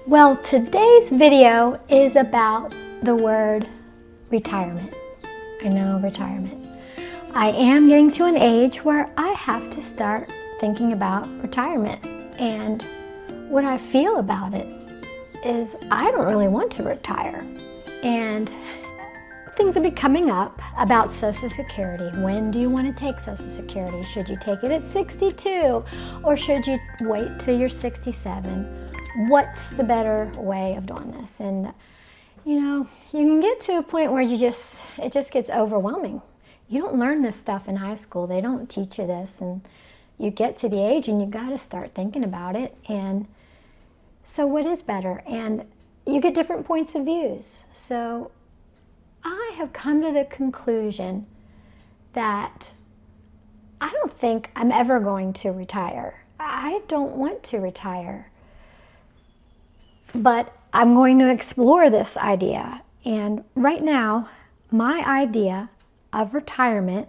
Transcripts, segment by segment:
Well, today's video is about the word retirement. I know, retirement. I am getting to an age where I have to start thinking about retirement, and what I feel about it is I don't really want to retire. And things have been coming up about Social Security. When do you want to take Social Security? Should you take it at 62 or should you wait till you're 67? What's the better way of doing this? And you know, you can get to a point where it just gets overwhelming. You don't learn this stuff in high school. They don't teach you this, and you get to the age and you got to start thinking about it. And so what is better? And you get different points of views. So I have come to the conclusion that I don't think I'm ever going to retire. I don't want to retire. But I'm going to explore this idea. And right now, my idea of retirement,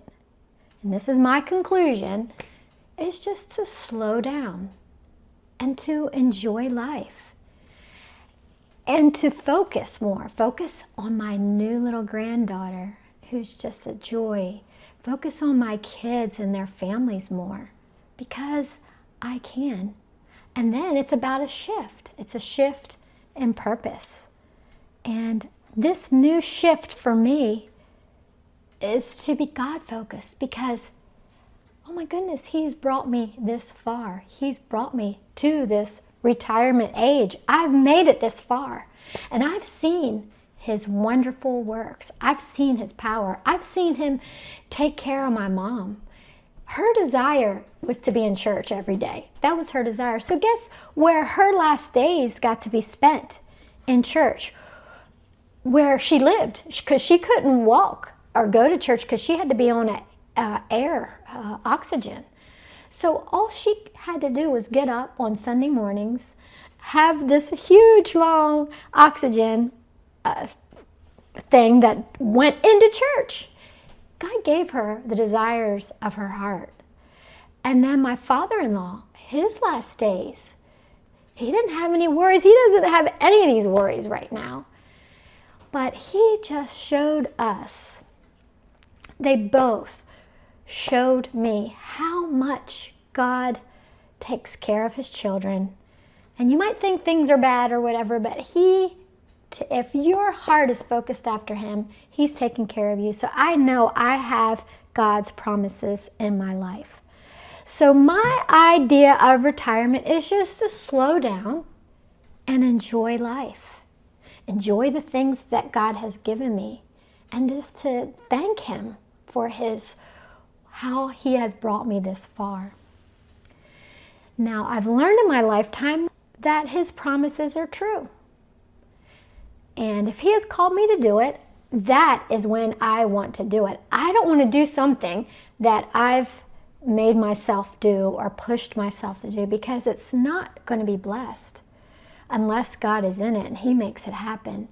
and this is my conclusion, is just to slow down and to enjoy life and to focus more. Focus on my new little granddaughter, who's just a joy. Focus on my kids and their families more, because I can. And then it's about a shift. It's a shift in purpose. And this new shift for me is to be God-focused, because, oh my goodness, He's brought me this far. He's brought me to this retirement age. I've made it this far. And I've seen His wonderful works. I've seen His power. I've seen Him take care of my mom. Her desire was to be in church every day. That was her desire. So guess where her last days got to be spent? In church, where she lived, because she couldn't walk or go to church because she had to be on oxygen. So all she had to do was get up on Sunday mornings, have this huge long oxygen thing that went into church. God gave her the desires of her heart. And then my father-in-law, his last days, he didn't have any worries. He doesn't have any of these worries right now. But he just showed us, they both showed me how much God takes care of His children. And you might think things are bad or whatever, but if your heart is focused after Him, He's taking care of you. So I know I have God's promises in my life. So my idea of retirement is just to slow down and enjoy life. Enjoy the things that God has given me, and just to thank Him for how He has brought me this far. Now, I've learned in my lifetime that His promises are true. And if He has called me to do it, that is when I want to do it. I don't want to do something that I've made myself do or pushed myself to do, because it's not going to be blessed unless God is in it and He makes it happen.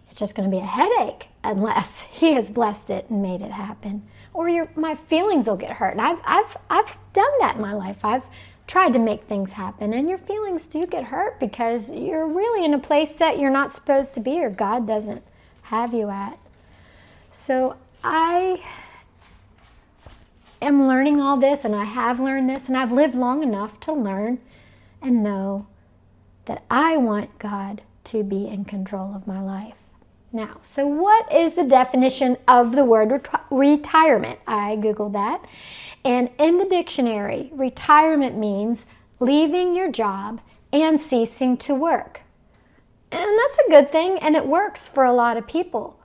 It's just going to be a headache unless He has blessed it and made it happen. Or my feelings will get hurt. And I've done that in my life. I've tried to make things happen, and your feelings do get hurt because you're really in a place that you're not supposed to be, or God doesn't have you at. So I am learning all this, and I have learned this, and I've lived long enough to learn and know that I want God to be in control of my life. Now, so what is the definition of the word retirement? I Googled that. And in the dictionary, retirement means leaving your job and ceasing to work. And that's a good thing, and it works for a lot of people.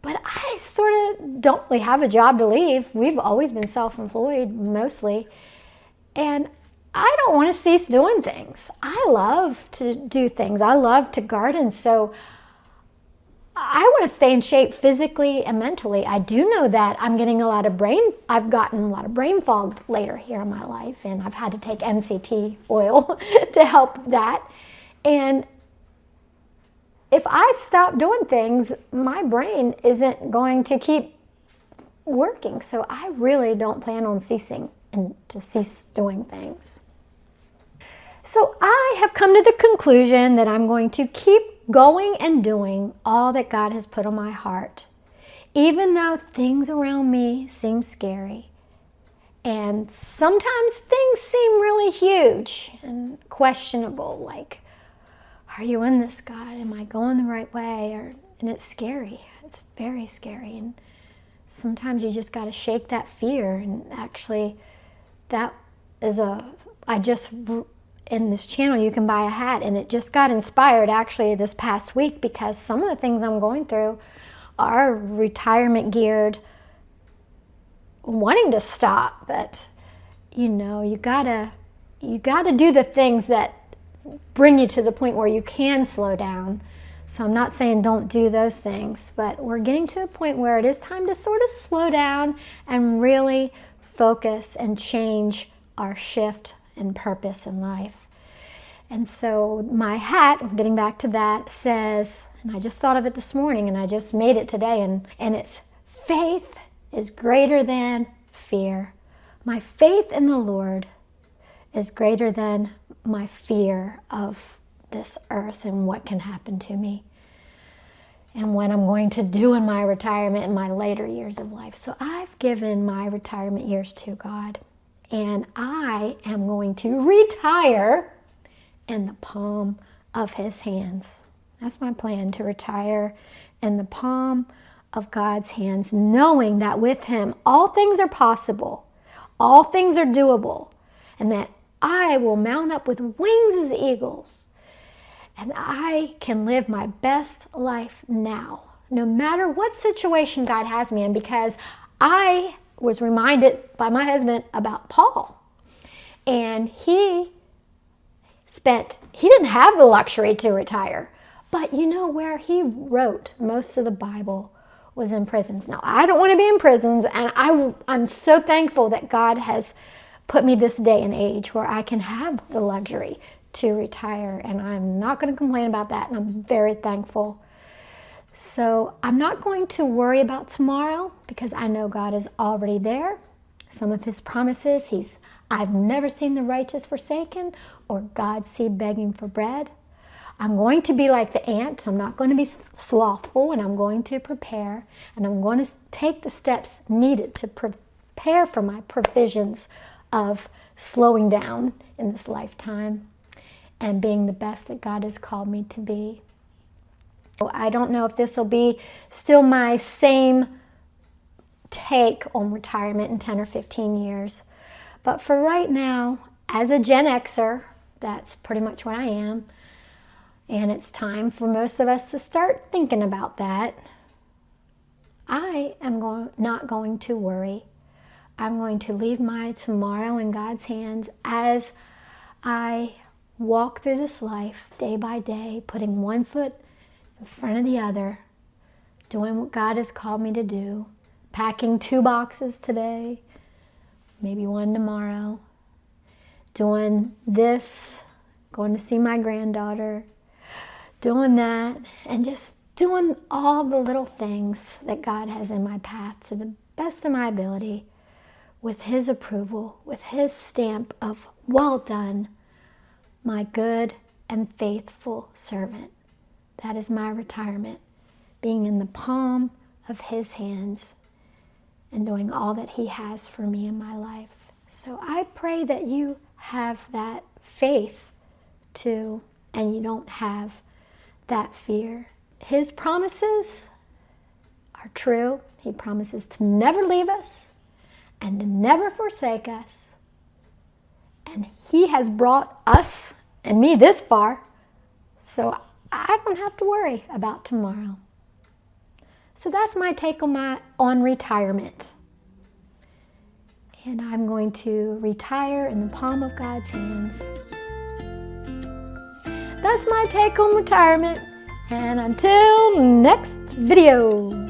But I sort of don't really have a job to leave. We've always been self-employed, mostly. And I don't want to cease doing things. I love to do things. I love to garden, so I want to stay in shape physically and mentally. I do know that I've gotten a lot of brain fog later here in my life, and I've had to take MCT oil to help that. And if I stop doing things, my brain isn't going to keep working. So I really don't plan on ceasing and to cease doing things. So I have come to the conclusion that I'm going to keep going and doing all that God has put on my heart, even though things around me seem scary. And sometimes things seem really huge and questionable, like, are you in this, God? Am I going the right way? And it's scary. It's very scary. And sometimes you just got to shake that fear. And actually, that is in this channel, you can buy a hat. And it just got inspired actually this past week, because some of the things I'm going through are retirement geared, wanting to stop. But, you gotta do the things that bring you to the point where you can slow down. So I'm not saying don't do those things, but we're getting to a point where it is time to sort of slow down and really focus and change our shift and purpose in life. And so my hat, getting back to that, says, and I just thought of it this morning and I just made it today, and it's faith is greater than fear. My faith in the Lord is greater than my fear of this earth and what can happen to me and what I'm going to do in my retirement in my later years of life. So I've given my retirement years to God, and I am going to retire in the palm of His hands. That's my plan, to retire in the palm of God's hands, knowing that with Him all things are possible, all things are doable, and that I will mount up with wings as eagles, and I can live my best life now, no matter what situation God has me in, because I was reminded by my husband about Paul, and he didn't have the luxury to retire, but where he wrote most of the Bible was in prisons. Now, I don't want to be in prisons, and I'm so thankful that God has put me this day and age where I can have the luxury to retire, and I'm not going to complain about that, and I'm very thankful. So I'm not going to worry about tomorrow, because I know God is already there. Some of His promises, I've never seen the righteous forsaken or God's seed begging for bread. I'm going to be like the ant. I'm not going to be slothful, and I'm going to prepare, and I'm going to take the steps needed to prepare for my provisions of slowing down in this lifetime and being the best that God has called me to be. I don't know if this will be still my same take on retirement in 10 or 15 years, but for right now, as a Gen Xer, that's pretty much what I am, and it's time for most of us to start thinking about that. I am not going to worry. I'm going to leave my tomorrow in God's hands as I walk through this life day by day, putting one foot in front of the other, doing what God has called me to do, packing 2 boxes today, maybe 1 tomorrow, doing this, going to see my granddaughter, doing that, and just doing all the little things that God has in my path to the best of my ability, with His approval, with His stamp of, well done, my good and faithful servant. That is my retirement, being in the palm of His hands and doing all that He has for me in my life. So I pray that you have that faith too, and you don't have that fear. His promises are true. He promises to never leave us and to never forsake us. And He has brought us and me this far, so I don't have to worry about tomorrow. So that's my take on retirement. And I'm going to retire in the palm of God's hands. That's my take on retirement. And until next video.